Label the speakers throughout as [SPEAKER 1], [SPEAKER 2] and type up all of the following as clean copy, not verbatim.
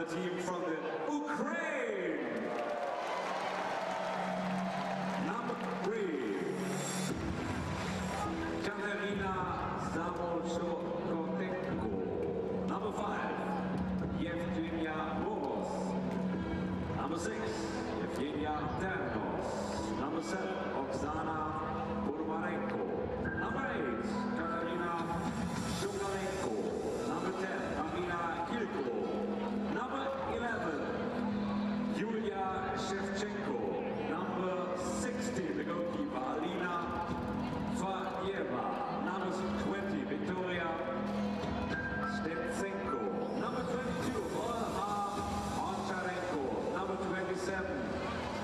[SPEAKER 1] team from the Ukraine. Number 3, Katerina Zamolchenko. Number 5, Yevgenia Boros. Number 6, Evgenia Ternos. Number 7, Oksana Burmarenko. Number 8, Katarina Shukalenko. Number 10, Marina Kilko. Number 11, Yulia Shevchenko. Number 16, the goalkeeper, Alina Fadiyeva. Number 20, Victoria Stetsenko. Number 22, Olha Oncharenko. Number 27,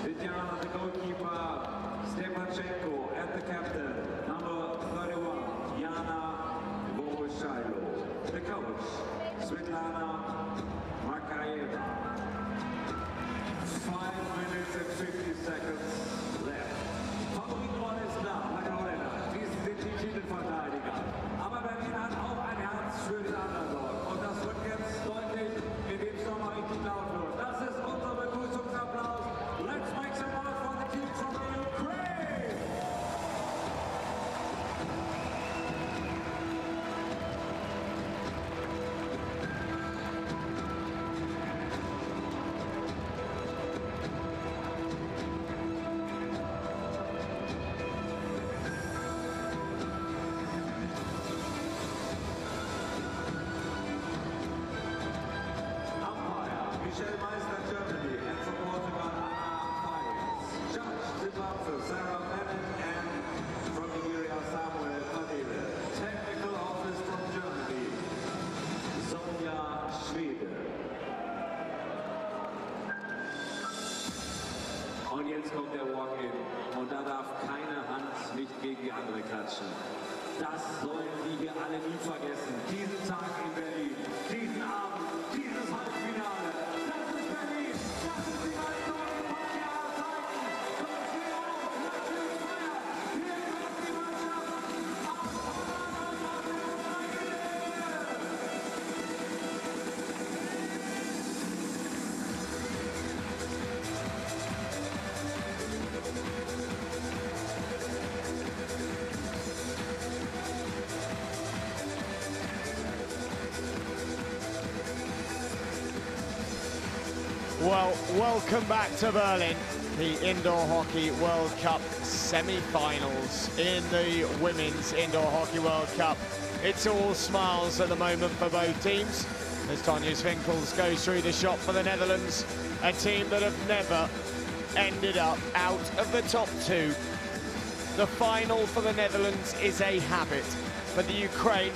[SPEAKER 1] Vityana, the goalkeeper, Stepachenko, and the captain. Number 31, Yana Vovoshailo. The coach, Svetlana Makayeva. 5 minutes and 50 seconds left. Favoritenrolle ist klar, meine Holländer. Die sind die Titelverteidiger. Aber Berlin hat auch ein Herz für den Underdog. Und das wird jetzt deutlich, indem es nochmal richtig laut wird. Das ist unser Begrüßungsapplaus. Let's make some noise for the team from the Ukraine! Michelle Meister, Germany, and from Portugal, Anna Fajes. Judge, Zimbabwe, Sarah Bennett, and from Nigeria, Samuel Fadile. Technical office from Germany, Sonja Schwede. Und jetzt kommt der Walk-In. Und da darf keine Hand nicht gegen die andere klatschen. Das sollen die hier alle nie vergessen. Diesen Tag in Berlin, diesen Abend, dieses Halbfinale. Das ist Berlin, das ist die Nation aller Zeiten. Kommt hier auf, lasst uns feiern. Hier kommt die Mannschaft aus Holland und aus der Ukraine.
[SPEAKER 2] Well, welcome back to Berlin, the Indoor Hockey World Cup semi-finals in the Women's Indoor Hockey World Cup. It's all smiles at the moment for both teams as Tonja Swinkels goes through the shot for the Netherlands, a team that have never ended up out of the top 2. The final for the Netherlands is a habit, but the Ukraine,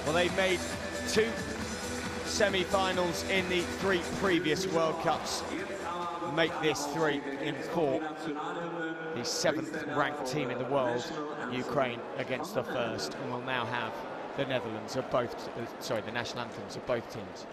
[SPEAKER 2] well, they've made 2 semi-finals in the 3 previous World Cups. Make this 3 in 4. The 7th ranked team in the world, Ukraine, against the 1st, and we'll now have the Netherlands of both, the national anthems of both teams.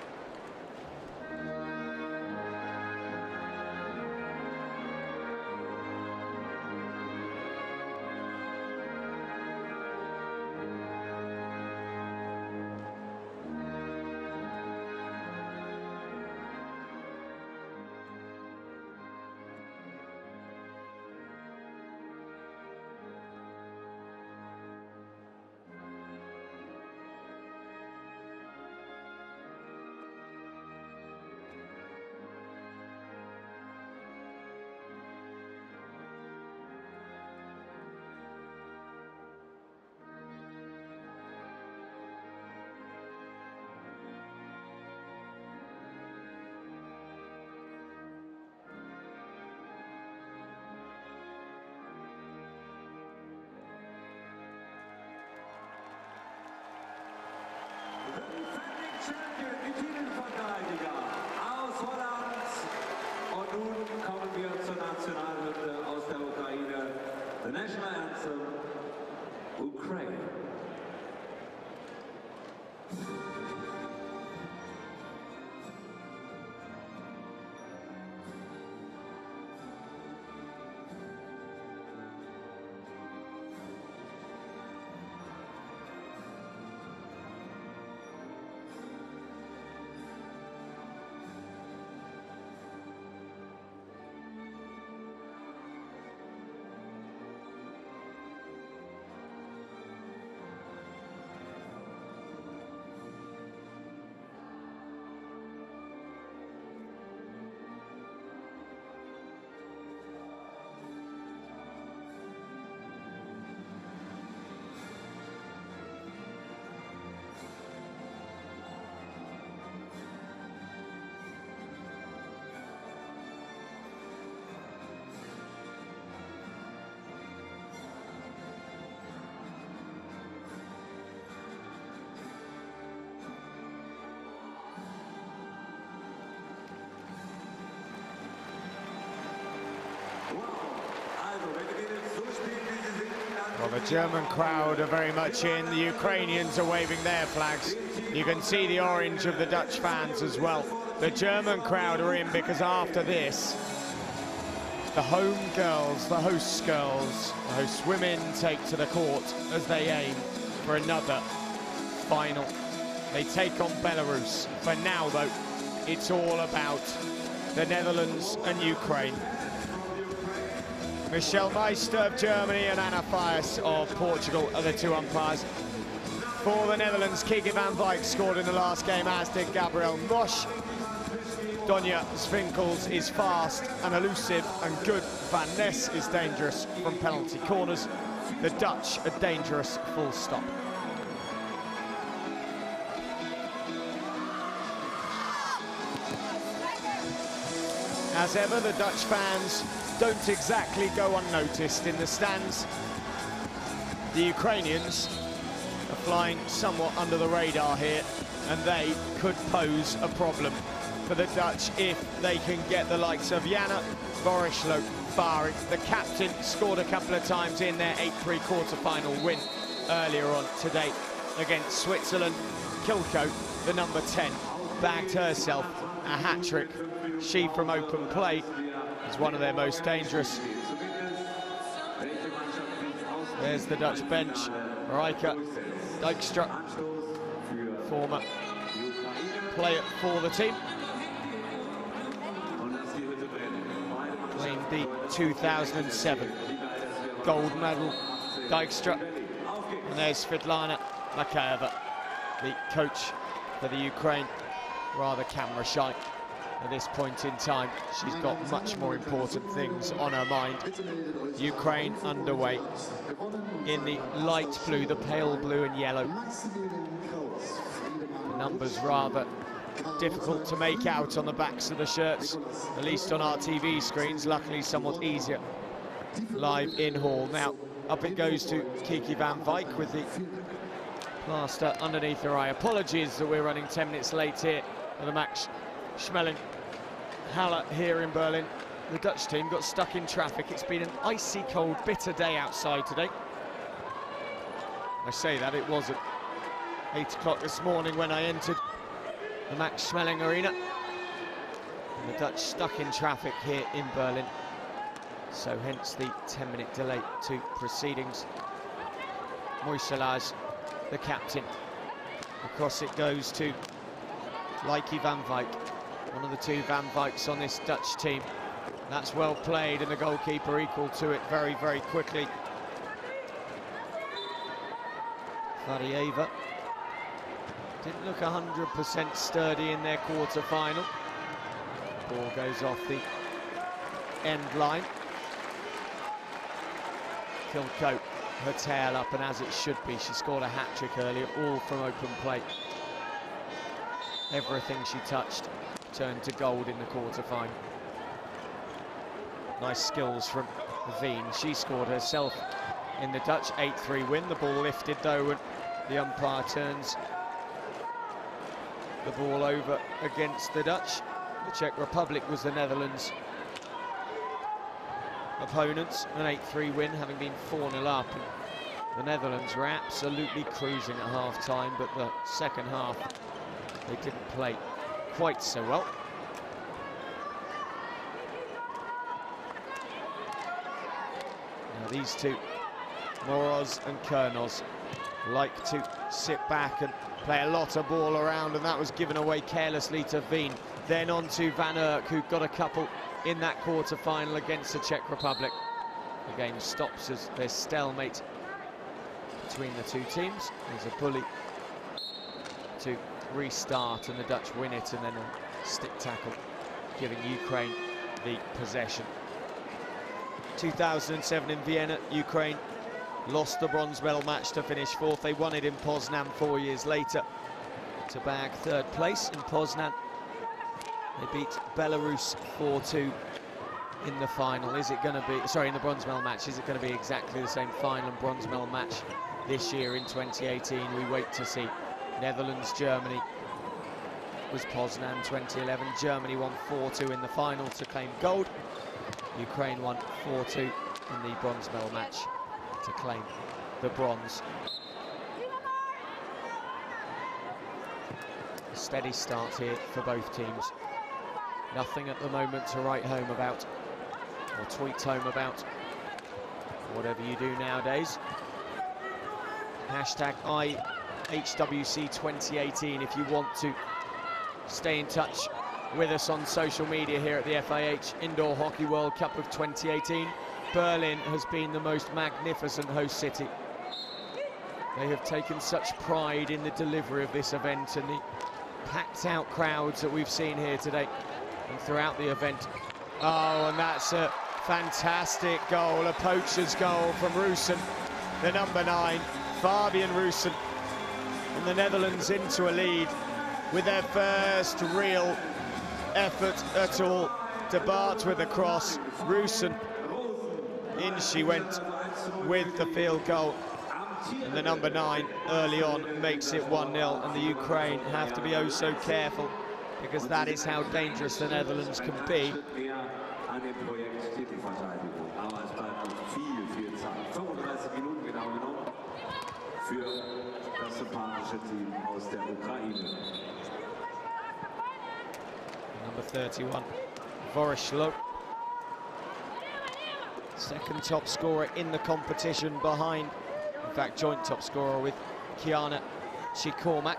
[SPEAKER 2] Well, the German crowd are very much in. The Ukrainians are waving their flags. You can see the orange of the Dutch fans as well. The German crowd are in because after this, the home girls, the host girls, the host women take to the court as they aim for another final. They take on Belarus. For now, though, it's all about the Netherlands and Ukraine. Michelle Meister of Germany and Anna Faes of Portugal are the two umpires. For the Netherlands, Kiki van Wijk scored in the last game, as did Gabriel Mosch. Donja Svinkels is fast and elusive and good. Van Ness is dangerous from penalty corners. The Dutch are dangerous, full stop. As ever, the Dutch fans don't exactly go unnoticed in the stands. The Ukrainians are flying somewhat under the radar here, and they could pose a problem for the Dutch if they can get the likes of Jana Borishlo firing. The captain scored a couple of times in their 8-3 quarter-final win earlier on today against Switzerland. Kilko, the number 10, bagged herself a hat-trick. She, from open play, is one of their most dangerous. There's the Dutch bench. Marijke Dijkstra, former player for the team. Claimed the 2007 gold medal. Dijkstra. And there's Svetlana Makayeva, the coach for the Ukraine. Rather camera shy at this point in time. She's got much more important things on her mind. Ukraine underway in the light blue, the pale blue and yellow. The numbers rather difficult to make out on the backs of the shirts, at least on our TV screens. Luckily somewhat easier live in hall. Now up it goes to Kiki van Wijk with the plaster underneath her eye. Apologies that we're running 10 minutes late here for the Max Schmeling Halle here in Berlin. The Dutch team got stuck in traffic. It's been an icy cold, bitter day outside today. I say that, it was at 8 o'clock this morning when I entered the Max Schmeling Arena. And the Dutch stuck in traffic here in Berlin. So hence the 10-minute delay to proceedings. Moiselage, the captain. Across it goes to Kiki van Wijk, one of the two Van Wijks on this Dutch team. That's well played, and the goalkeeper equal to it very, very quickly. Varieva didn't look 100% sturdy in their quarter-final. Ball goes off the end line. Kilko, her tail up, and as it should be, she scored a hat-trick earlier, all from open play. Everything she touched turned to gold in the quarter-final. Nice skills from Veen. She scored herself in the Dutch 8-3 win. The ball lifted though, and the umpire turns the ball over against the Dutch. The Czech Republic was the Netherlands' opponents. An 8-3 win, having been 4-0 up. And the Netherlands were absolutely cruising at half-time, but the second half they didn't play quite so well. Now these two, Moroz and Kernos, like to sit back and play a lot of ball around, and that was given away carelessly to Veen. Then on to Van Urk, who got a couple in that quarter-final against the Czech Republic. The game stops as there's stalemate between the two teams. There's a bully to restart, and the Dutch win it, and then a stick tackle giving Ukraine the possession. 2007 in Vienna, Ukraine lost the bronze medal match to finish fourth. They won it in Poznan 4 years later to bag third place in Poznan. They beat Belarus 4-2 in the final. Is it going to be, sorry, in the bronze medal match, is it going to be exactly the same final and bronze medal match this year in 2018? We wait to see. Netherlands, Germany was Poznan 2011. Germany won 4-2 in the final to claim gold. Ukraine won 4-2 in the bronze medal match to claim the bronze. A steady start here for both teams. Nothing at the moment to write home about or tweet home about. Whatever you do nowadays. Hashtag IHWC2018 if you want to stay in touch with us on social media here at the FIH Indoor Hockey World Cup of 2018. Berlin has been the most magnificent host city. They have taken such pride in the delivery of this event and the packed out crowds that we've seen here today and throughout the event. Oh, and that's a fantastic goal, a poacher's goal from Roosen, the number 9, Fabian Roosen, and the Netherlands into a lead with their first real effort at all. De Baert with a cross, Roosen, in she went with the field goal, and the number 9 early on makes it 1-0, and the Ukraine have to be oh so careful because that is how dangerous the Netherlands can be. Number 31, Vorishlo, second top scorer in the competition behind, in fact, joint top scorer with Kiana Chikormak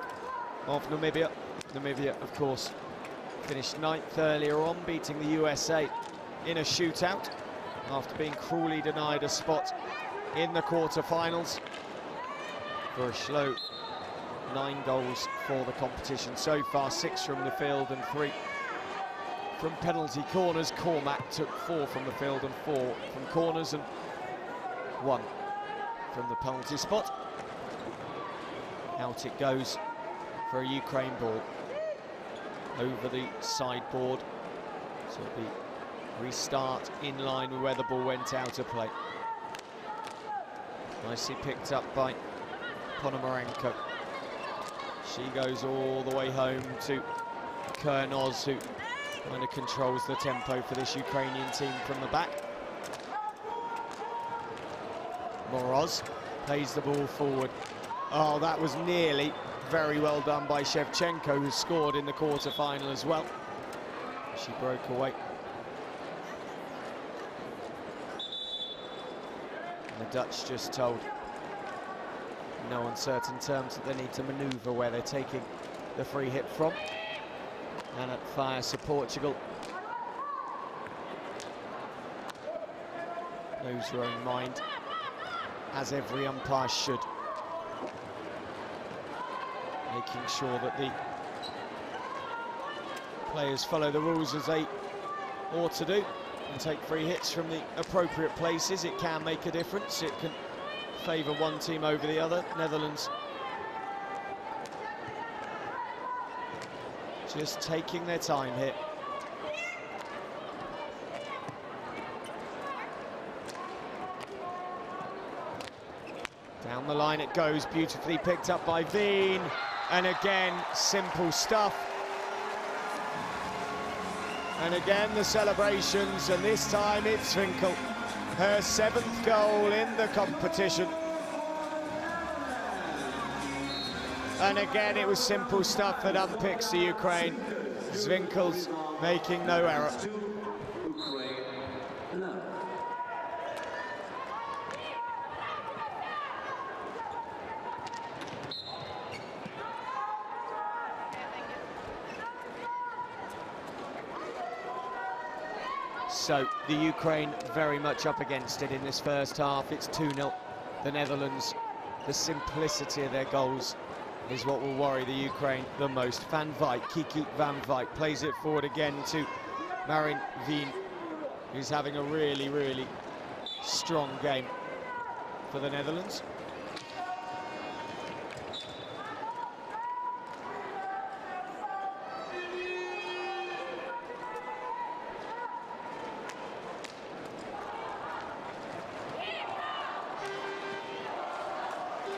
[SPEAKER 2] of Namibia. Namibia, of course, finished 9th earlier on, beating the USA in a shootout after being cruelly denied a spot in the quarter-finals. Vorishlo, 9 goals for the competition so far, 6 from the field and 3 from penalty corners. Cormac took 4 from the field and 4 from corners and 1 from the penalty spot. Out it goes for a Ukraine ball over the sideboard. So the restart in line with where the ball went out of play. Nicely picked up by Ponomarenko. She goes all the way home to Kernoz, who kind of controls the tempo for this Ukrainian team from the back. Moroz plays the ball forward. Oh, that was nearly very well done by Shevchenko, who scored in the quarter-final as well. She broke away. And the Dutch just told in no uncertain terms that they need to manoeuvre where they're taking the free hit from. And at fire to Portugal. Knows her own mind, as every umpire should. Making sure that the players follow the rules as they ought to do and take free hits from the appropriate places. It can make a difference. It can favour one team over the other. Netherlands just taking their time here. Down the line it goes, beautifully picked up by Veen. And again, simple stuff. And again, the celebrations, and this time it's Zwinkel. Her 7th goal in the competition. And again, it was simple stuff that unpicks the Ukraine. Zwinkel's making no error. So the Ukraine very much up against it in this first half. It's 2-0. The Netherlands, the simplicity of their goals is what will worry the Ukraine the most. Van Wijk, Kiki Van Wijk, plays it forward again to Marin Veen, who's having a really, really strong game for the Netherlands.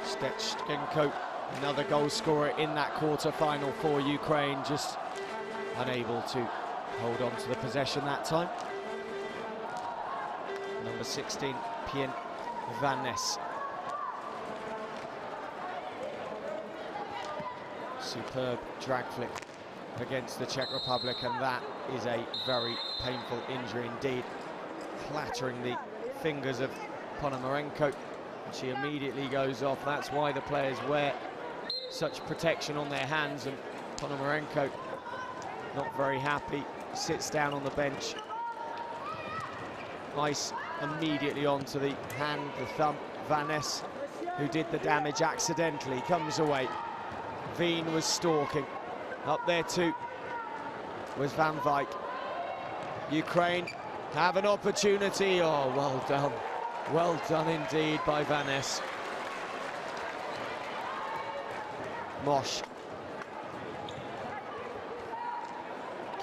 [SPEAKER 2] Stechchenko, another goal scorer in that quarter-final for Ukraine, just unable to hold on to the possession that time. Number 16, Pien Van Ness. Superb drag flick against the Czech Republic, and that is a very painful injury indeed, clattering the fingers of Ponomarenko. And she immediately goes off. That's why the players wear such protection on their hands, and Ponomarenko not very happy, sits down on the bench. Ice immediately onto the hand, the thumb. Van Ness, who did the damage accidentally, comes away. Veen was stalking. Up there too was Van Wyk. Ukraine have an opportunity. Oh, well done. Well done indeed by Van Ness. Mosh.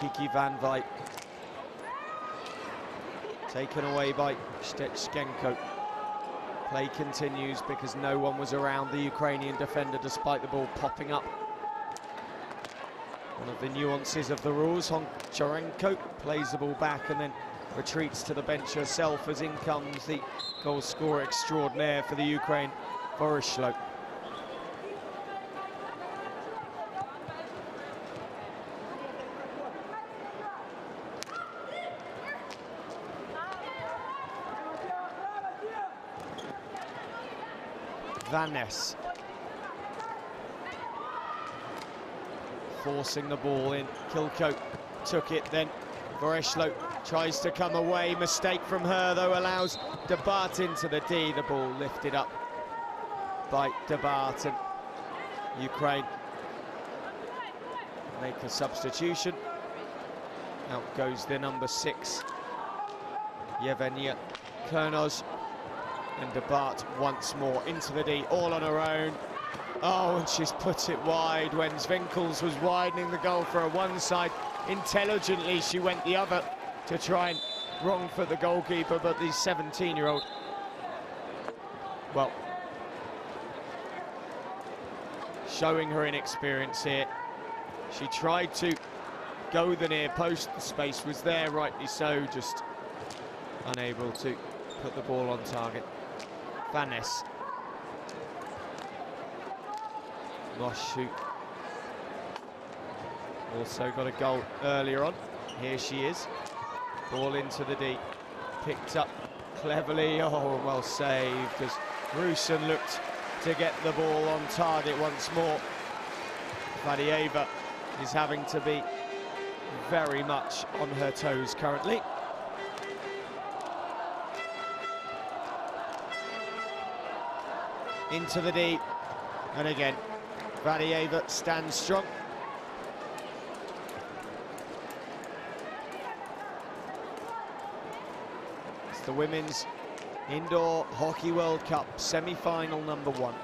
[SPEAKER 2] Kiki Van Wyk. Taken away by Stechchenko. Play continues because no one was around the Ukrainian defender despite the ball popping up. One of the nuances of the rules. Honcharenko plays the ball back and then retreats to the bench herself as in comes the goal scorer extraordinaire for the Ukraine, Voroshilo. Van Ness forcing the ball in. Kilko took it, then Voroshilo tries to come away. Mistake from her, though, allows De Baat into the D. The ball lifted up by De Baat, and Ukraine make a substitution. Out goes the number 6, Yevgenia Kurnoz. And De Baat once more into the D, all on her own. Oh, and she's put it wide when Zwinkels was widening the goal for a one side. Intelligently, she went the other to try and wrong for the goalkeeper, but the 17-year-old, well, showing her inexperience here. She tried to go the near post, the space was there, rightly so, just unable to put the ball on target. Van Ness. Mosh, who also got a goal earlier on. Here she is. Ball into the D. Picked up cleverly. Oh, well saved as Rusin looked to get the ball on target once more. Vadieva is having to be very much on her toes currently. Into the D, and again, Vadieva stands strong. It's the Women's Indoor Hockey World Cup semi-final number 1.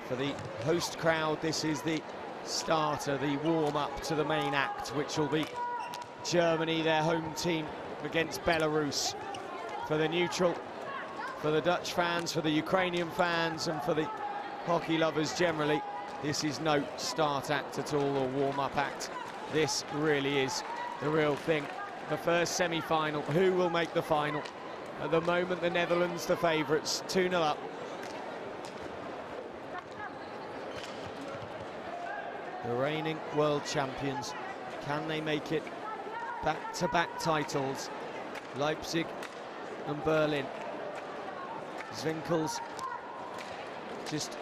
[SPEAKER 2] For the host crowd, this is the starter, the warm-up to the main act, which will be Germany, their home team, against Belarus. For the neutral, for the Dutch fans, for the Ukrainian fans, and for the hockey lovers generally, this is no start act at all or warm-up act. This really is the real thing. The first semi-final, who will make the final? At the moment, the Netherlands, the favourites, 2-0 up. The reigning world champions, can they make it? Back-to-back titles, Leipzig and Berlin. Zwinkels just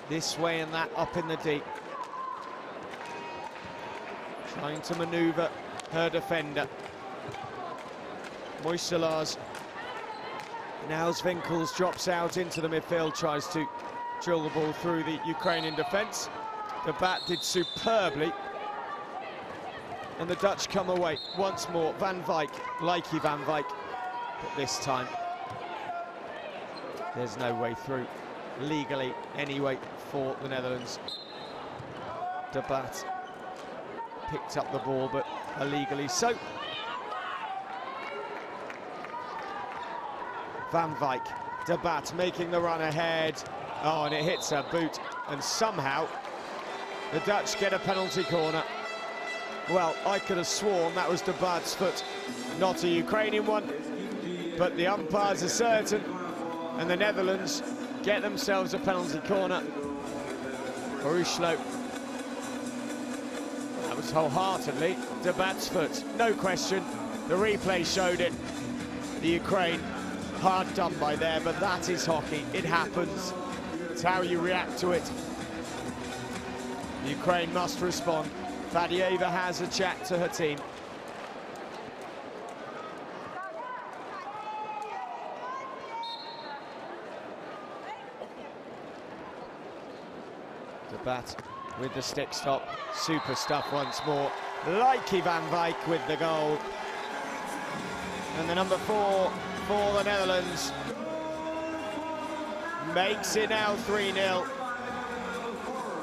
[SPEAKER 2] this way and that up in the deep, trying to manoeuvre her defender. Moiselars. Now Zwinkels drops out into the midfield, tries to drill the ball through the Ukrainian defence. De Baat did superbly, and the Dutch come away once more. Van Wyk, likey Van Wyk, but this time there's no way through, legally anyway, for the Netherlands. De Baat picked up the ball, but illegally so. Van Wyk, De Baat making the run ahead. Oh, and it hits her boot, and somehow the Dutch get a penalty corner. Well, I could have sworn that was De Baat's foot, not a Ukrainian one, but the umpires are certain. And the Netherlands get themselves a penalty corner. Boruslo. That was wholeheartedly de Bat's foot, no question. The replay showed it. The Ukraine hard done by there, but that is hockey. It happens. It's how you react to it. The Ukraine must respond. Fadieva has a chat to her team. De Bat with the stick stop. Super stuff once more. Likey Van Wijk with the goal. And the number 4 for the Netherlands makes it now 3-0.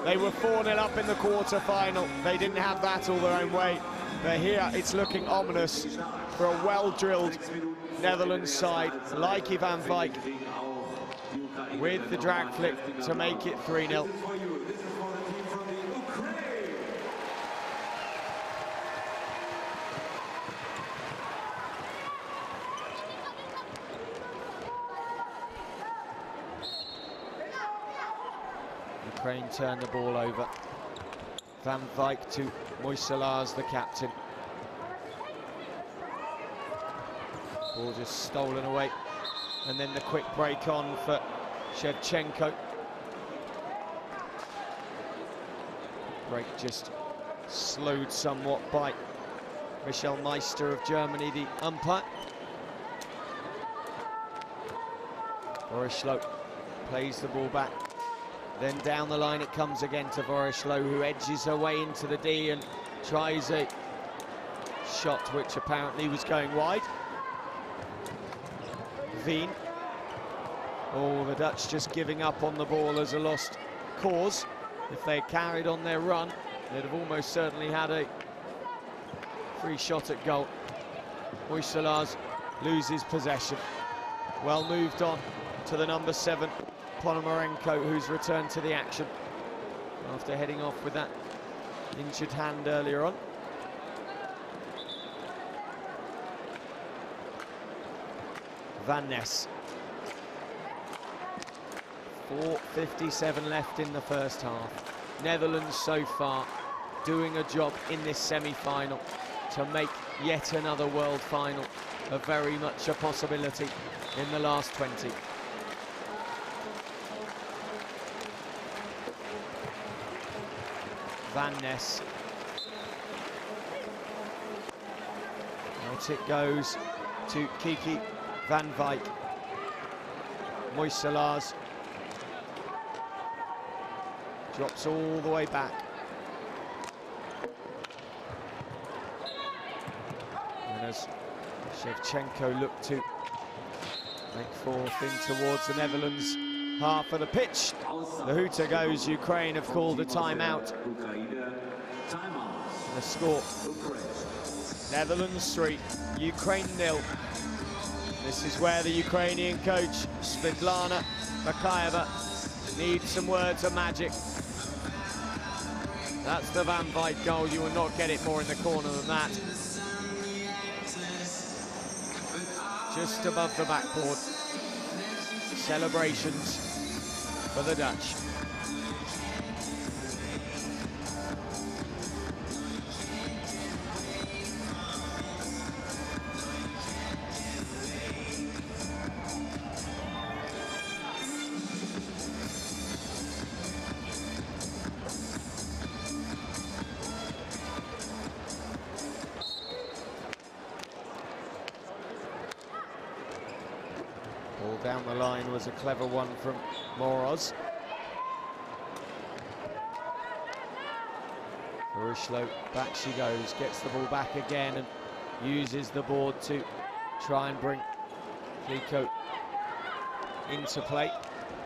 [SPEAKER 2] They were 4-0 up in the quarter-final. They didn't have that all their own way. But here it's looking ominous for a well-drilled Netherlands side. Likey Van Wijk with the drag flick to make it 3-0. Ukraine turn the ball over. Van Wijk to Moiselars, the captain. Ball just stolen away. And then the quick break on for Shevchenko. Break just slowed somewhat by Michel Meister of Germany, the umpire. Boruslo plays the ball back. Then down the line it comes again to Boruslo, who edges her way into the D and tries a shot which apparently was going wide. Veen. Oh, the Dutch just giving up on the ball as a lost cause. If they carried on their run, they'd have almost certainly had a free shot at goal. Moiselars loses possession. Well moved on to the number 7. Ponomarenko, who's returned to the action after heading off with that injured hand earlier on. Van Ness. 4:57 left in the first half. Netherlands so far doing a job in this semi-final to make yet another world final a very much a possibility in the last 20. Van Ness. Out it goes to Kiki Van Wijk. Moiselars drops all the way back. And as Shevchenko looked to make forth in towards the Netherlands half of the pitch, the hooter goes. Ukraine have called a timeout. And the score, Netherlands 3, Ukraine 0. This is where the Ukrainian coach, Svetlana Bakayeva, needs some words of magic. That's the Van Wijk goal. You will not get it more in the corner than that. Just above the backboard. Celebrations for the Dutch. Ball down the line was a clever one from Moroz. Boruslo, back she goes, gets the ball back again and uses the board to try and bring Kliko into play.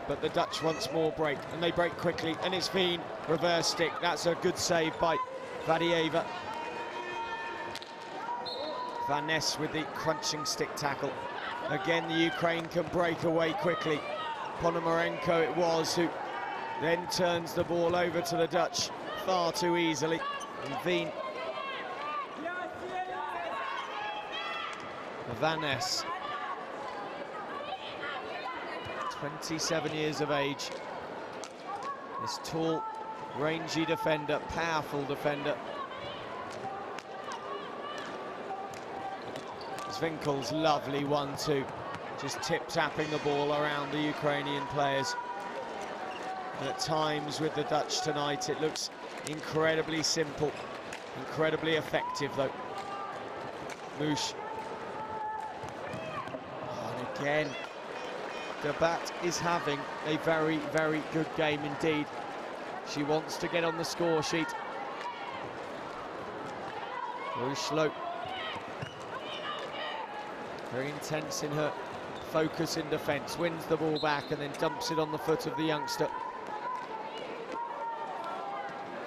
[SPEAKER 2] But the Dutch once more break, and they break quickly, and it's Veen, reverse stick. That's a good save by Fadieva. Van Ness with the crunching stick tackle. Again, the Ukraine can break away quickly. Ponomarenko it was who then turns the ball over to the Dutch far too easily. And Veen. Van Ness. 27 years of age. This tall, rangy defender, powerful defender. Zvinkel's lovely 1-2, just tip-tapping the ball around the Ukrainian players. And at times with the Dutch tonight, it looks incredibly simple, incredibly effective though. Moosh. And again, De Bat is having a very, very good game indeed. She wants to get on the score sheet. Rushlow. Very intense in her focus in defence, wins the ball back and then dumps it on the foot of the youngster.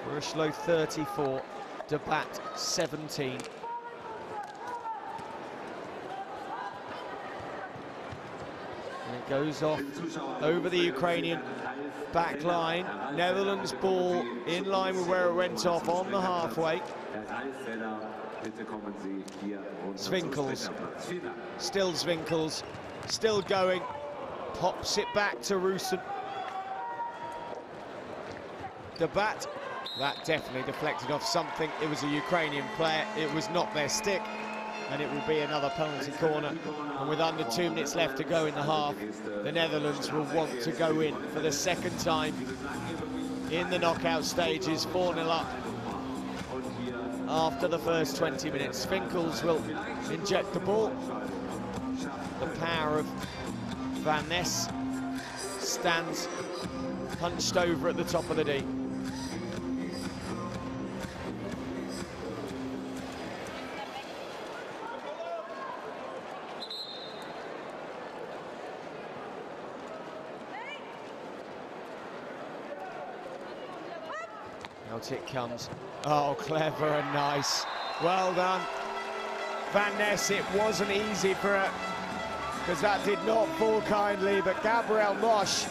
[SPEAKER 2] Rushlow 34, De Bat 17. And it goes off over the Ukrainian back line. Netherlands ball in line with where it went off on the halfway. Zwinkels, still Zwinkels, still going, pops it back to Rusin. De Bat, that definitely deflected off something. It was a Ukrainian player, it was not their stick, and it will be another penalty corner. And with under 2 minutes left to go in the half, the Netherlands will want to go in for the second time in the knockout stages, 4-0 up. After the first 20 minutes, Zwinkels will inject the ball. The power of Van Ness stands hunched over at the top of the D. Out it comes. Oh, clever and nice. Well done. Van Ness, it wasn't easy for her, because that did not fall kindly, but Gabriel Mosch,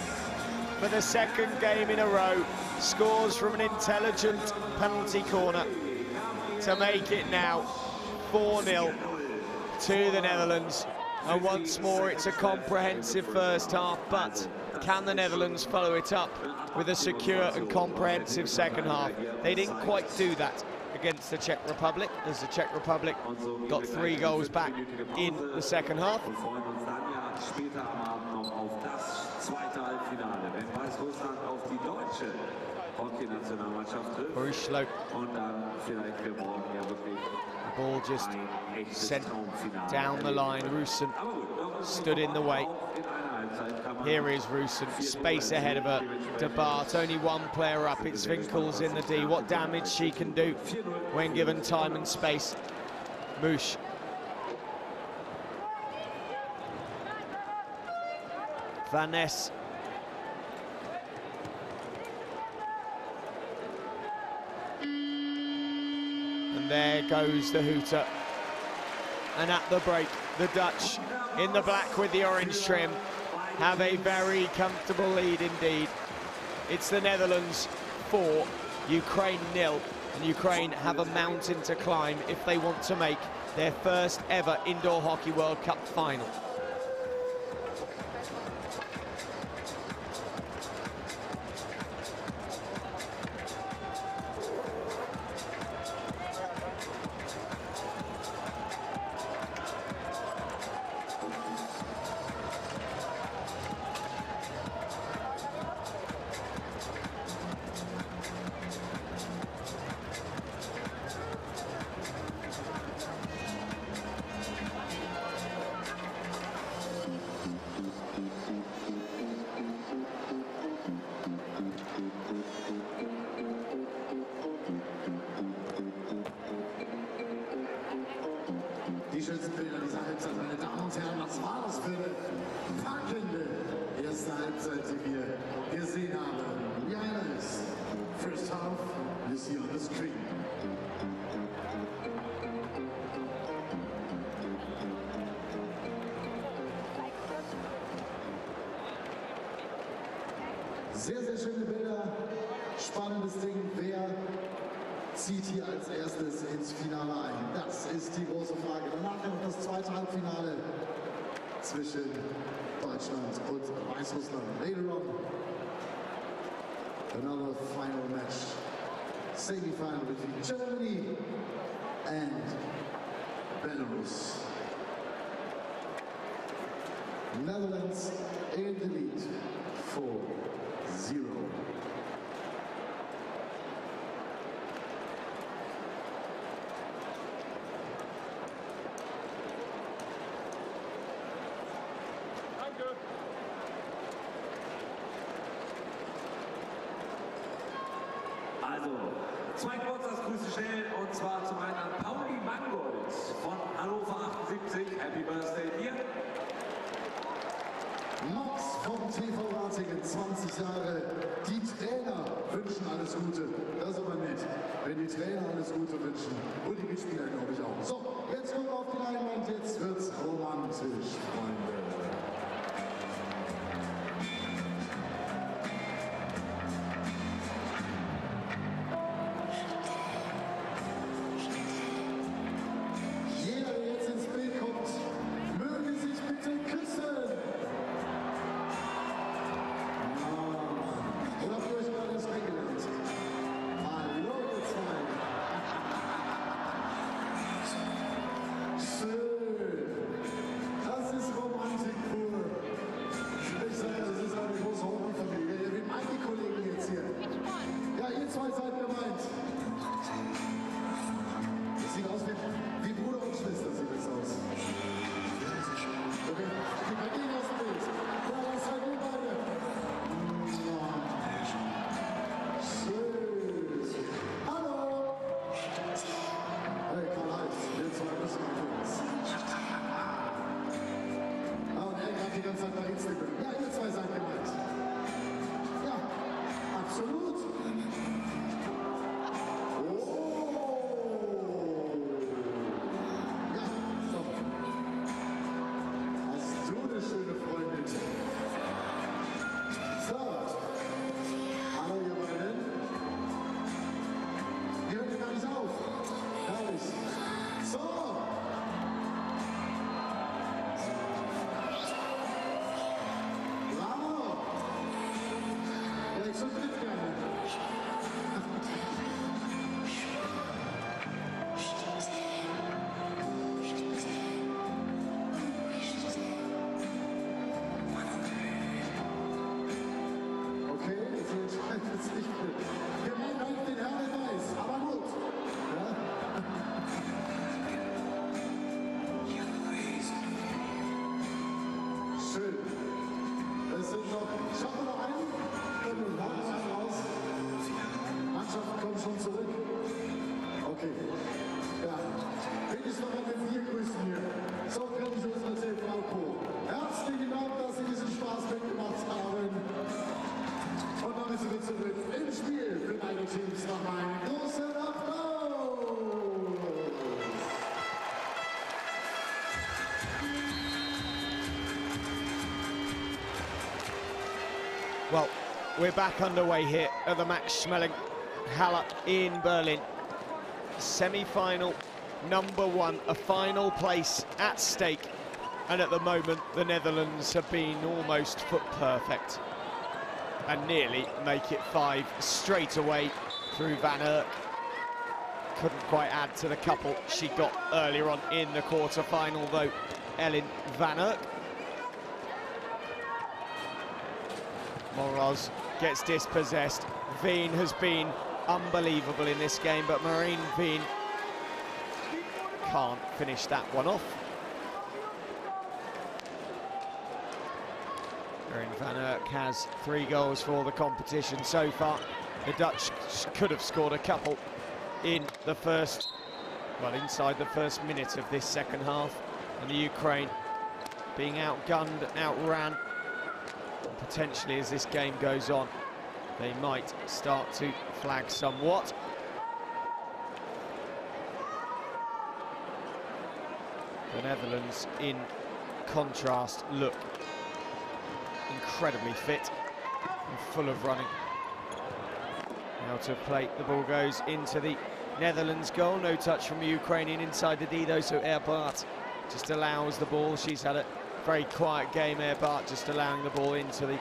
[SPEAKER 2] for the second game in a row, scores from an intelligent penalty corner to make it now 4-0 to the Netherlands. And once more, it's a comprehensive first half, but can the Netherlands follow it up with a secure and comprehensive second half? They didn't quite do that against the Czech Republic, as the Czech Republic got 3 goals back in the second half. Rushlow. The ball just sent down the line. Rusin stood in the way. Here is Rusin, space ahead of her. De Bat, only one player up. It's Zwinkels in the D. What damage she can do when given time and space. Moosh. Van Ness. And there goes the hooter. And at the break, the Dutch in the black with the orange trim have a very comfortable lead indeed. It's the Netherlands 4, Ukraine 0, and Ukraine have a mountain to climb if they want to make their first ever Indoor Hockey World Cup final.
[SPEAKER 3] Die schönsten Bilder dieser Halbzeit, meine Damen und Herren, was war das für eine packende erste Halbzeit, die wir gesehen haben? Wie einer ist. First half, you see on the screen. Sehr, sehr schöne Bilder, spannendes Ding. Wer zieht hier als erstes ins Finale ein? Das ist die große Frage. Danach noch das zweite Halbfinale zwischen Deutschland und Weißrussland. Later on, another final match, semi-final between Germany and Belarus. Netherlands in the lead 4-0.
[SPEAKER 1] Also, zwei Geburtstagsgrüße stellen, und zwar zum einen an Pauli Mangold von Hannover 78. Happy Birthday dir.
[SPEAKER 3] Max vom TV Ratingen, 20 Jahre. Die Trainer wünschen alles Gute. Das ist aber nett, wenn die Trainer alles Gute wünschen. Und die Mitspieler, glaube ich, auch. So, jetzt kommt auf die Leinwand, jetzt wird's romantisch, Freunde. Jeder, der jetzt ins Bild kommt, möge sich bitte küssen. Oder habt ihr euch gerade das kennengelernt? Hallo, ihr zwei. Schön. Das ist Romantik pur. Ich sage, das ist eine große Hochfamilie. Wie meinen die Kollegen jetzt hier? Ja, ihr zwei seid gemeint. Das sieht aus wie Bruder und Schwester, sieht das aus. Okay, die gehen aus dem Bild. Ja, das seid ihr beide. Schön. Hallo. Hey, Karl-Heinz, wir zwei müssen mal für uns. Ah, und er gerade die ganze Zeit nach Instagram. Ja, ihr zwei seid gemeint. Ja, absolut. Ja, doch. Hast du eine schöne Freundin? So. Hallo, ihr beiden. Ihr hört ja gar nicht auf. Herrlich. So. Bravo. Ja, ich so dritt gerne. Okay, das entscheidet jetzt nicht mit. Wir meinen halt den Herrn weiß, aber gut. Ja? Schön. Es sind noch, schaffen wir noch einen? Können wir noch einen raus? Mannschaften kommen schon zurück. Okay. Ja. Will ich noch an den vier grüßen hier. So kann ich uns erzählen, Frau Koh. Herzlichen Dank, dass Sie diesen Spaß mitgemacht haben. Und damit sind wir zurück im Spiel für beide Teams. Nochmal einen großen Applaus!
[SPEAKER 2] Well, we're back underway here at the Max Schmeling Halle in Berlin. Semi-final number one, a final place at stake. And at the moment, the Netherlands have been almost foot perfect and nearly make it 5 straight away through Van Erck. Couldn't quite add to the couple she got earlier on in the quarter-final, though, Ellen Van Erck. Moroz gets dispossessed. Veen has been unbelievable in this game, but Marine Veen can't finish that one off. Marine Van Erck has 3 goals for the competition so far. The Dutch could have scored a couple in the first, well, inside the first minute of this second half. And the Ukraine being outgunned, outran. Potentially, as this game goes on, they might start to flag somewhat. The Netherlands, in contrast, look incredibly fit and full of running. Now to play, the ball goes into the Netherlands goal. No touch from the Ukrainian inside the D though, so Erbart just allows the ball. She's had it Very quiet game there, Bart, just allowing the ball into the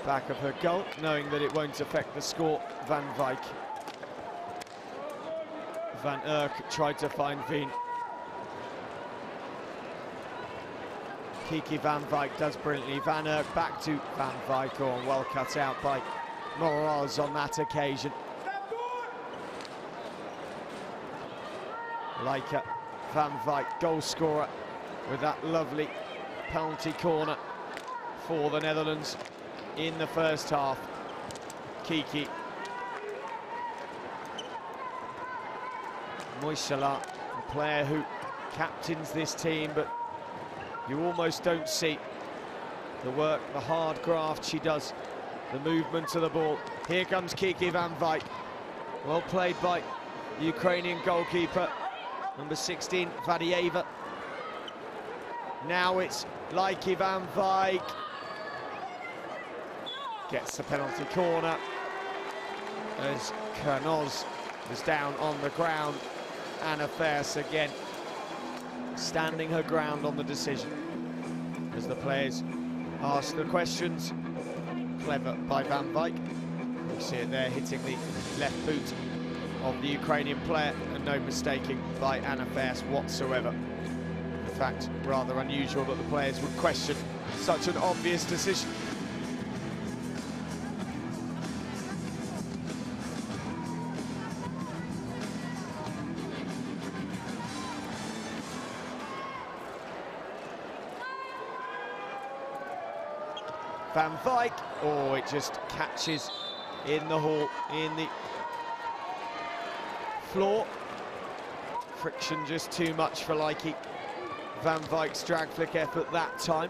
[SPEAKER 2] back of her goal, knowing that it won't affect the score. Van Wijk. Van Urk tried to find Veen. Kiki Van Wijk does brilliantly. Van Urk back to Van Wijk, or well cut out by Moroz on that occasion. Leica Van Wijk, goal scorer, with that lovely penalty corner for the Netherlands in the first half. Kiki. Moisala, a player who captains this team, but you almost don't see the work, the hard graft she does, the movement to the ball. Here comes Kiki Van Wijk. Well played by the Ukrainian goalkeeper, number 16, Vadieva. Now it's Leiki Van Wijk. Gets the penalty corner as Kernoz is down on the ground. Anna Fers again standing her ground on the decision as the players ask the questions. Clever by Van Wijk. You see it there, hitting the left boot of the Ukrainian player, and no mistaking by Anna Fers whatsoever. In fact, rather unusual that the players would question such an obvious decision. Van Wijk, oh, it just catches in the hall, in the floor. Friction just too much for Leiki Van Wijk's drag flick effort that time.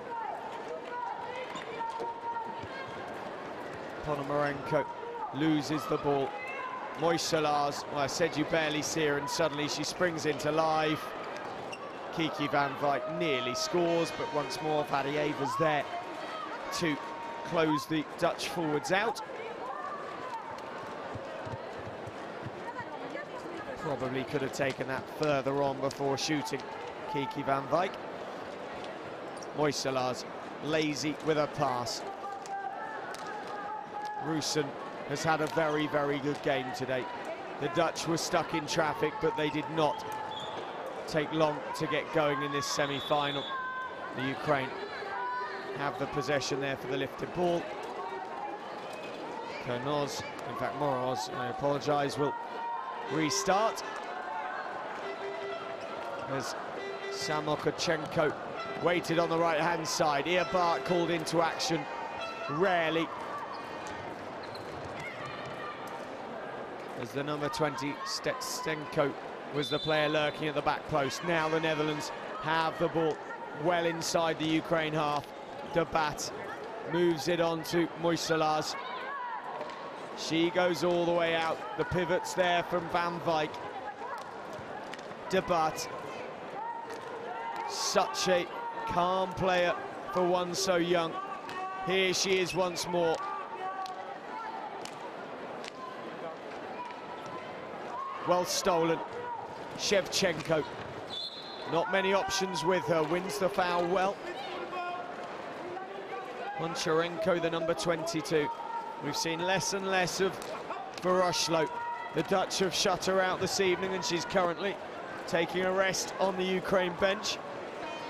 [SPEAKER 2] Ponomarenko loses the ball. Moiselars, well, I said you barely see her, and suddenly she springs into life. Kiki Van Wijk nearly scores, but once more Vadieva's there to close the Dutch forwards out. Probably could have taken that further on before shooting Kiki Van Wijk. Moiselars lazy with a pass. Russen has had a very, very good game today. The Dutch were stuck in traffic, but they did not take long to get going in this semi-final. The Ukraine have the possession there for the lifted ball. Kernoz, in fact Moroz, I apologise, will restart as Samokachenko waited on the right-hand side. Here Bart called into action, rarely, as the number 20, Stetsenko, was the player lurking at the back post. Now the Netherlands have the ball well inside the Ukraine half. De Bat moves it on to Moiselars. She goes all the way out. The pivot's there from Van Wijk. De Bat, such a calm player for one so young. Here she is once more. Well stolen. Shevchenko, not many options with her, wins the foul well. Moncharenko, the number 22. We've seen less and less of Voroshlo. The Dutch have shut her out this evening, and she's currently taking a rest on the Ukraine bench.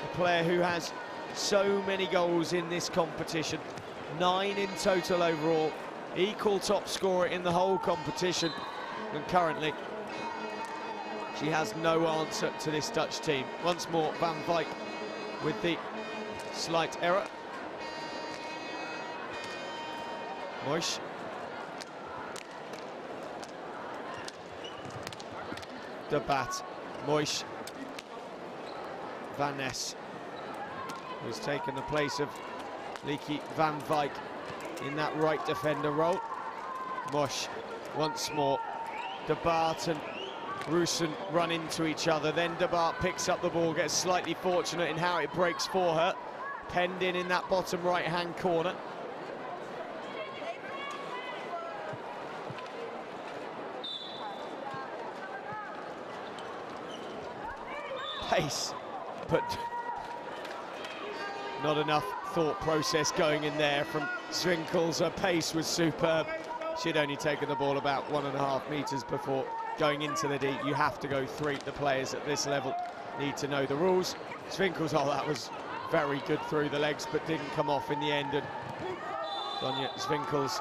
[SPEAKER 2] A player who has so many goals in this competition, 9 in total overall, equal top scorer in the whole competition, and currently she has no answer to this Dutch team. Once more, Van Wijk with the slight error. Moish. De Bat. Moish. Van Ness, who's taken the place of Leiki Van Wijk in that right defender role. Mosh once more. De Bat and Russen run into each other. Then De Bat picks up the ball, gets slightly fortunate in how it breaks for her. Penned in that bottom right-hand corner. Pace, but Not enough thought process going in there from Zwinkels. Her pace was superb. She'd only taken the ball about 1.5 meters before going into the D. You have to go 3. The players at this level need to know the rules. Zwinkels, oh, that was very good through the legs, but didn't come off in the end. And Donia Zwinkels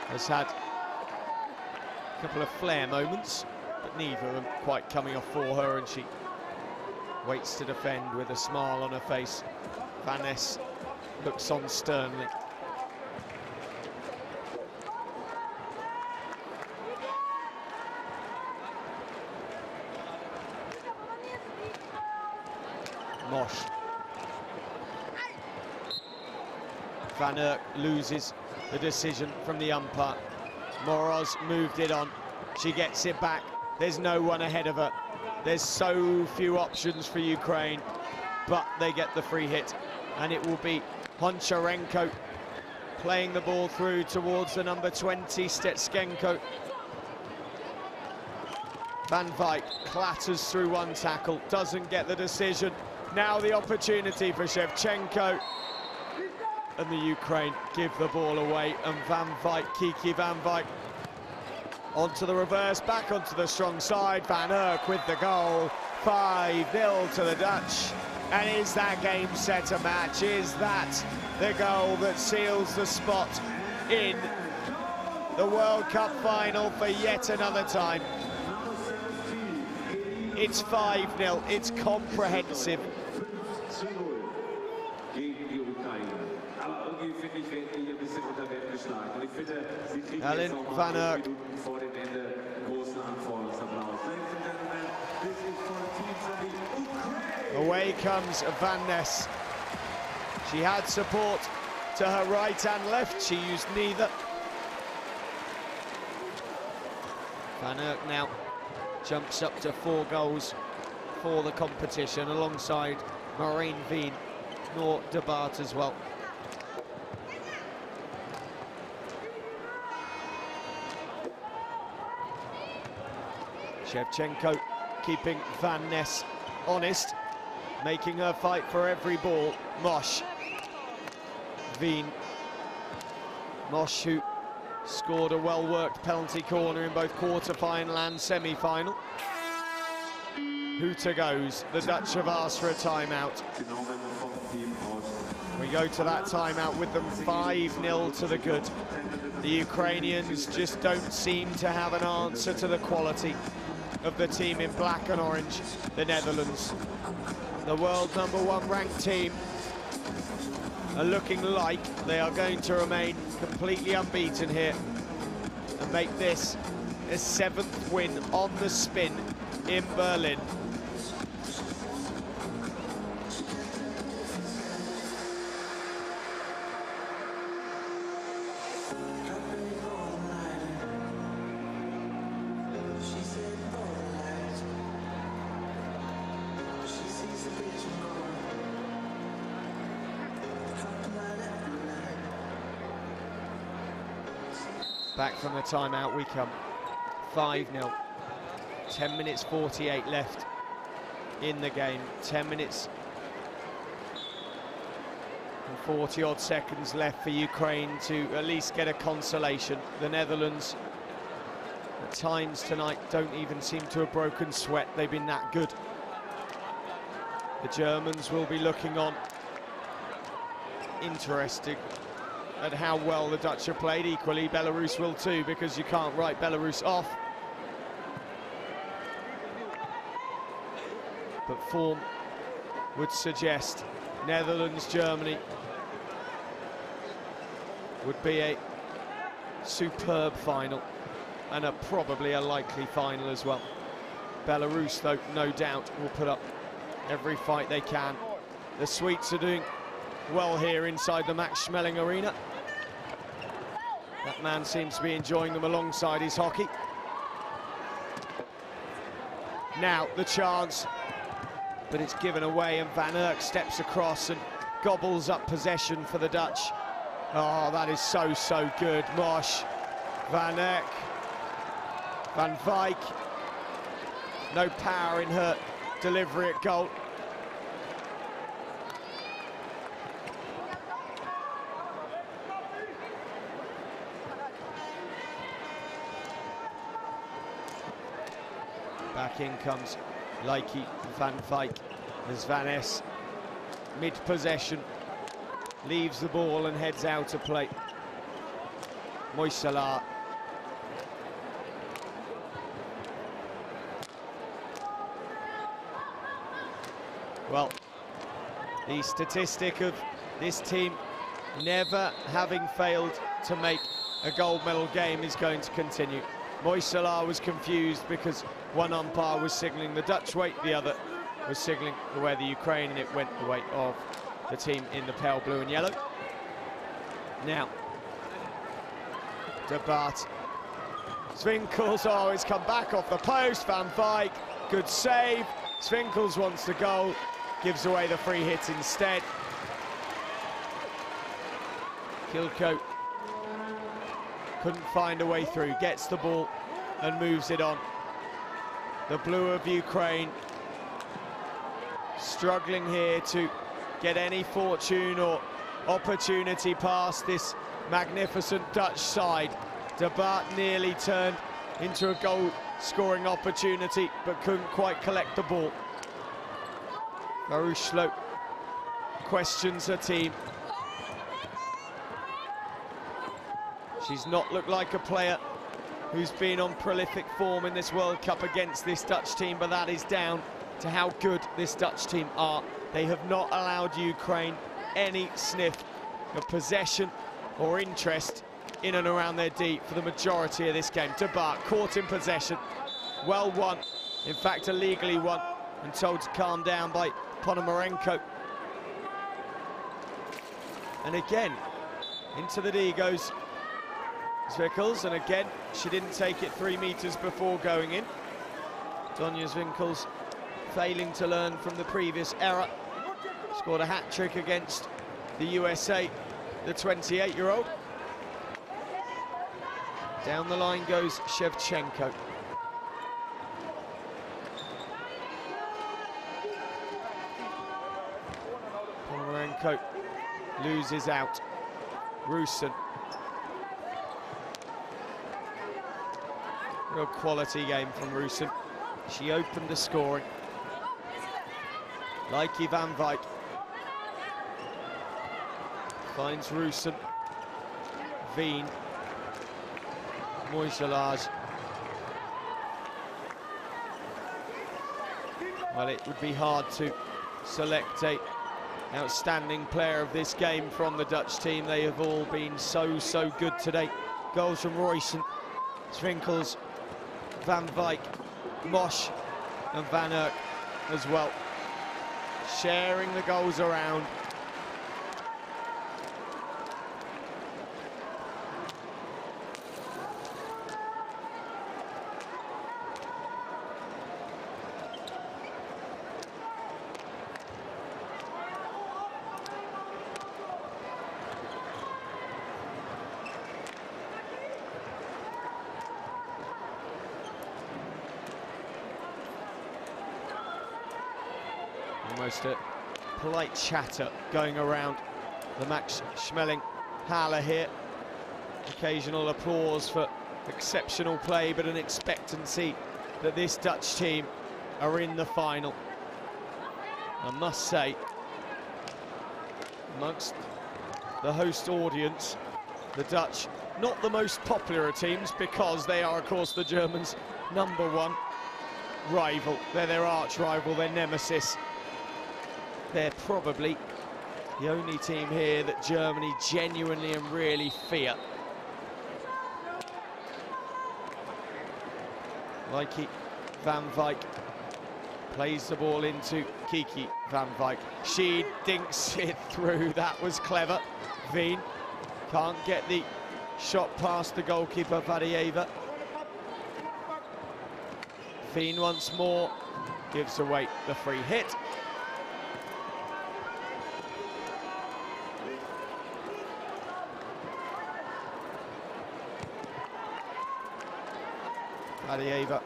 [SPEAKER 2] has had a couple of flair moments, but neither of them quite coming off for her, and she waits to defend with a smile on her face. Van Ness looks on sternly. Mosh. Van Erck loses the decision from the umpire. Moroz moved it on. She gets it back. There's no one ahead of her. There's so few options for Ukraine, but they get the free hit, and it will be Honcharenko playing the ball through towards the number 20, Stetskenko. Van Wyk clatters through one tackle, doesn't get the decision. Now the opportunity for Shevchenko, and the Ukraine give the ball away, and Van Wyk, Kiki Van Wyk, onto the reverse, back onto the strong side. Van Erck with the goal, 5-0 to the Dutch. And is that game set a match? Is that the goal that seals the spot in the World Cup final for yet another time? It's 5-0, it's comprehensive. Ellen Van Erck. Away comes Van Ness. She had support to her right and left. She used neither. Van Erck now jumps up to 4 goals for the competition, alongside Maureen Veen, nor De Baart as well. Shevchenko keeping Van Ness honest, making her fight for every ball. Mosh. Veen. Mosh, who scored a well-worked penalty corner in both quarter-final and semi-final. Hooter goes. The Dutch have asked for a timeout. We go to that timeout with them 5-0 to the good. The Ukrainians just don't seem to have an answer to the quality of the team in black and orange, the Netherlands. The world #1 ranked team are looking like they are going to remain completely unbeaten here and make this a 7th win on the spin in Berlin. Back from the timeout we come. 5-0. 10 minutes 48 left in the game. 10 minutes and 40-odd seconds left for Ukraine to at least get a consolation. The Netherlands, at times tonight, don't even seem to have broken sweat. They've been that good. The Germans will be looking on. Interesting at how well the Dutch have played. Equally, Belarus will too, because you can't write Belarus off. But form would suggest Netherlands, Germany would be a superb final, and probably a likely final as well. Belarus, though, no doubt will put up every fight they can. The Swedes are doing well here inside the Max Schmeling Arena. That man seems to be enjoying them alongside his hockey. Now the chance, but it's given away, and Van Erck steps across and gobbles up possession for the Dutch. Oh, that is so, so good. Mosh, Van Erck, Van Wyk. No power in her delivery at goal. Back in comes Leike van Wyk as Van Es, mid-possession, leaves the ball and heads out of play. Moissalar. Well, the statistic of this team never having failed to make a gold medal game is going to continue. Moissalar was confused because one umpire was signalling the Dutch way, the other was signalling the way of the Ukraine, and it went the way of the team in the pale blue and yellow. Now, De Baat. Swinkels, oh, it's come back off the post. Van Wyk, good save. Swinkels wants the goal, gives away the free hit instead. Kilko couldn't find a way through, gets the ball and moves it on. The blue of Ukraine struggling here to get any fortune or opportunity past this magnificent Dutch side. De Baat nearly turned into a goal-scoring opportunity, but couldn't quite collect the ball. Varushlo questions her team. She's not looked like a player who's been on prolific form in this World Cup against this Dutch team, but that is down to how good this Dutch team are. They have not allowed Ukraine any sniff of possession or interest in and around their D for the majority of this game. De Baat caught in possession, well won, in fact illegally won, and told to calm down by Ponomarenko. And again, into the D goes Swinkels, and again, she didn't take it 3 meters before going in. Donia Swinkels failing to learn from the previous error. Scored a hat-trick against the USA, the 28-year-old. Down the line goes Shevchenko. Ponomarenko loses out. Rusin. Real quality game from Rusin. She opened the scoring. Leike van Wyk finds Rusin. Veen. Moissalar. Well, it would be hard to select a outstanding player of this game from the Dutch team. They have all been so good today. Goals from Royson, Swinkels, Van Wyk, Mosh and Van Urk as well. Sharing the goals around. Almost a polite chatter going around the Max Schmeling Halle here. Occasional applause for exceptional play, but an expectancy that this Dutch team are in the final. I must say, amongst the host audience, the Dutch, not the most popular of teams, because they are, of course, the Germans' #1 rival. They're their arch rival, their nemesis. They're probably the only team here that Germany genuinely and really fear. Leike van Wyk plays the ball into Kiki van Wyk. She dinks it through. That was clever. Veen can't get the shot past the goalkeeper, Vadieva. Veen once more gives away the free hit. Vadieva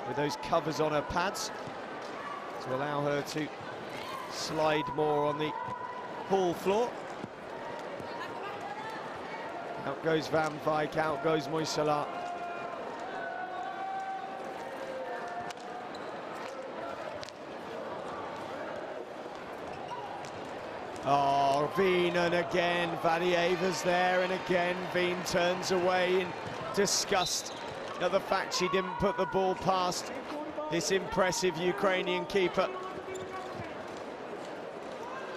[SPEAKER 2] with those covers on her pads to allow her to slide more on the hall floor. Out goes Van Wyk, out goes Moissalar. Oh, Wienen again. Vadieva's there, and again Wien turns away in disgust at the fact she didn't put the ball past this impressive Ukrainian keeper.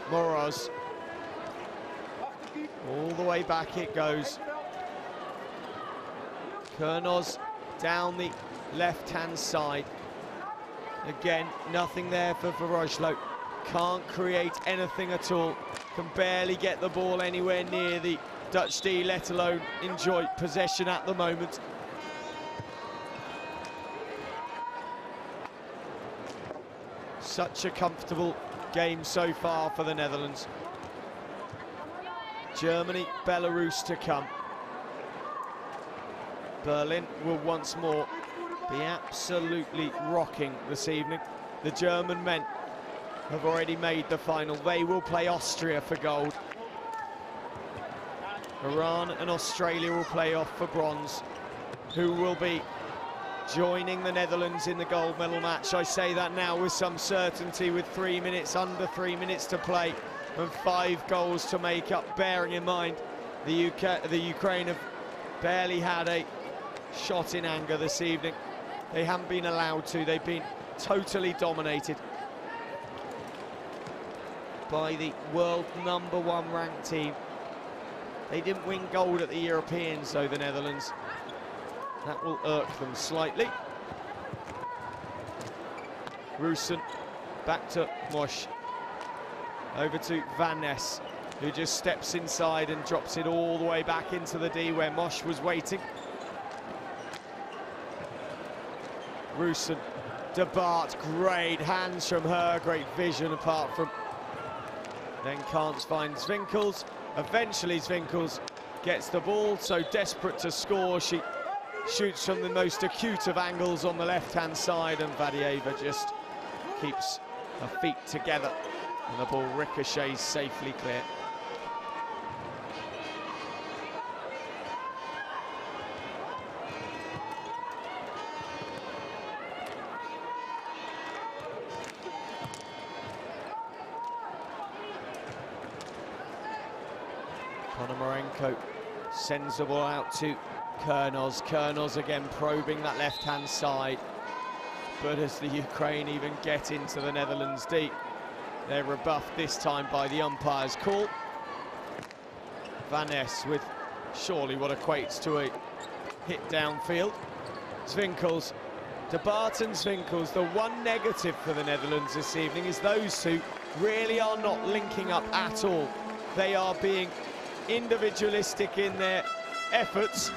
[SPEAKER 2] Moroz. All the way back it goes. Kernos down the left-hand side. Again, nothing there for Vorojlo. Can't create anything at all. Can barely get the ball anywhere near the Dutch D, let alone enjoy possession at the moment. Such a comfortable game so far for the Netherlands. Germany, Belarus to come. Berlin will once more be absolutely rocking this evening. The German men have already made the final. They will play Austria for gold. Iran and Australia will play off for bronze. Who will be joining the Netherlands in the gold medal match? I say that now with some certainty, with under 3 minutes to play and 5 goals to make up, bearing in mind the Ukraine have barely had a shot in anger this evening. They haven't been allowed to. They've been totally dominated by the world #1 ranked team. They didn't win gold at the Europeans, though, the Netherlands. That will irk them slightly. Russen back to Mosch. Over to Van Ness, who just steps inside and drops it all the way back into the D where Mosch was waiting. Russen, De Baart, great hands from her, great vision apart from. Then Kantz finds Winkels. Eventually Winkels gets the ball, so desperate to score, she shoots from the most acute of angles on the left-hand side, and Vadieva just keeps her feet together, and the ball ricochets safely clear. Ponomarenko sends the ball out to Kernos. Kernos again probing that left-hand side. But as the Ukraine even get into the Netherlands deep, they're rebuffed this time by the umpire's call. Van Ness with surely what equates to a hit downfield. Zwinkels, De Baart and Zwinkels. The one negative for the Netherlands this evening is those two really are not linking up at all. They are being individualistic in their efforts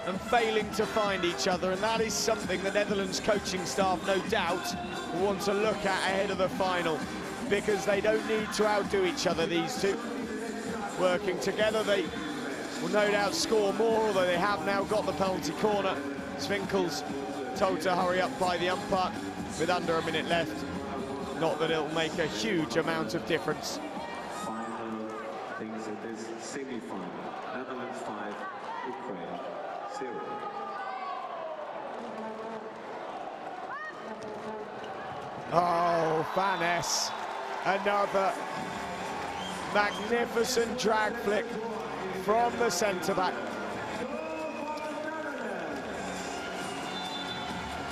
[SPEAKER 2] and failing to find each other, and that is something the Netherlands coaching staff no doubt will want to look at ahead of the final, because they don't need to outdo each other, these two. Working together, they will no doubt score more, although they have now got the penalty corner. Zwinkels told to hurry up by the umpire with under a minute left. Not that it'll make a huge amount of difference.
[SPEAKER 1] Final things in this semi-final. Netherlands 5, Ukraine 0.
[SPEAKER 2] Oh, Van Ness, another magnificent drag flick from the centre-back.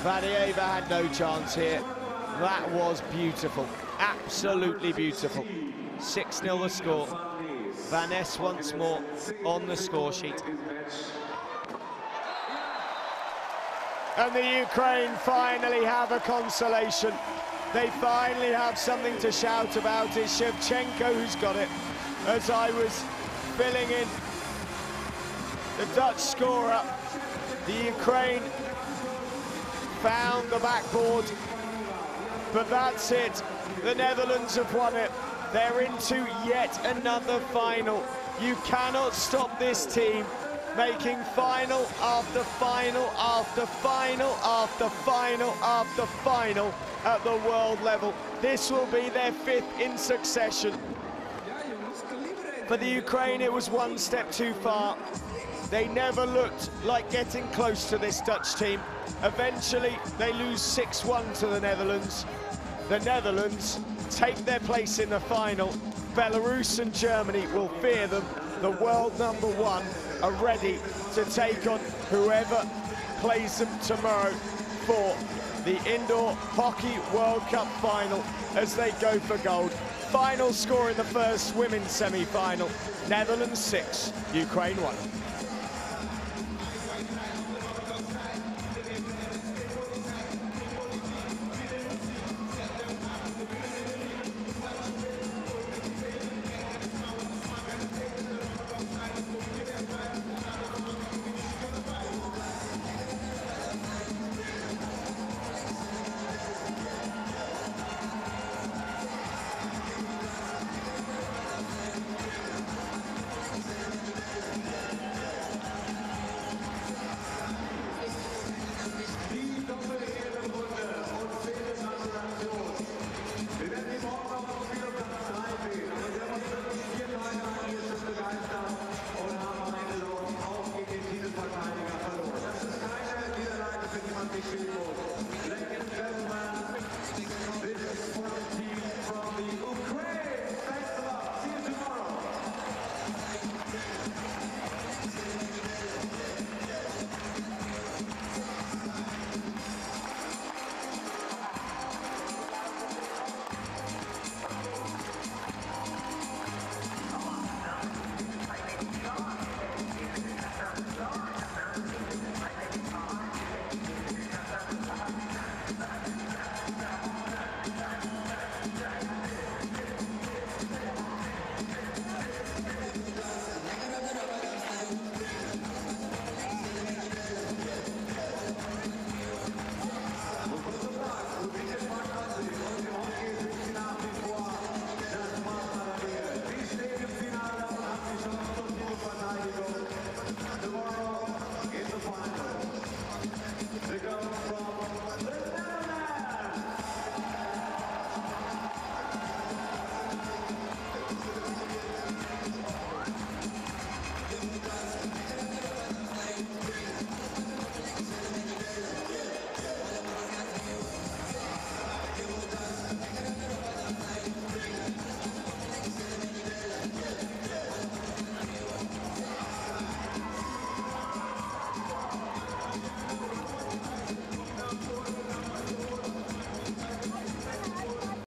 [SPEAKER 2] Vadieva had no chance here. That was beautiful, absolutely beautiful. 6-0 the score. Van Ness once more on the score sheet. And the Ukraine finally have a consolation. They finally have something to shout about. It's Shevchenko who's got it. As I was filling in the Dutch scorer, the Ukraine found the backboard, but that's it. The Netherlands have won it. They're into yet another final. You cannot stop this team making final after final after final after final after final at the world level. This will be their 5th in succession. For the Ukraine, it was one step too far. They never looked like getting close to this Dutch team. Eventually, they lose 6-1 to the Netherlands. The Netherlands take their place in the final, Belarus and Germany will fear them. The world #1 are ready to take on whoever plays them tomorrow for the Indoor Hockey World Cup final as they go for gold. Final score in the first women's semi-final, Netherlands 6, Ukraine 1.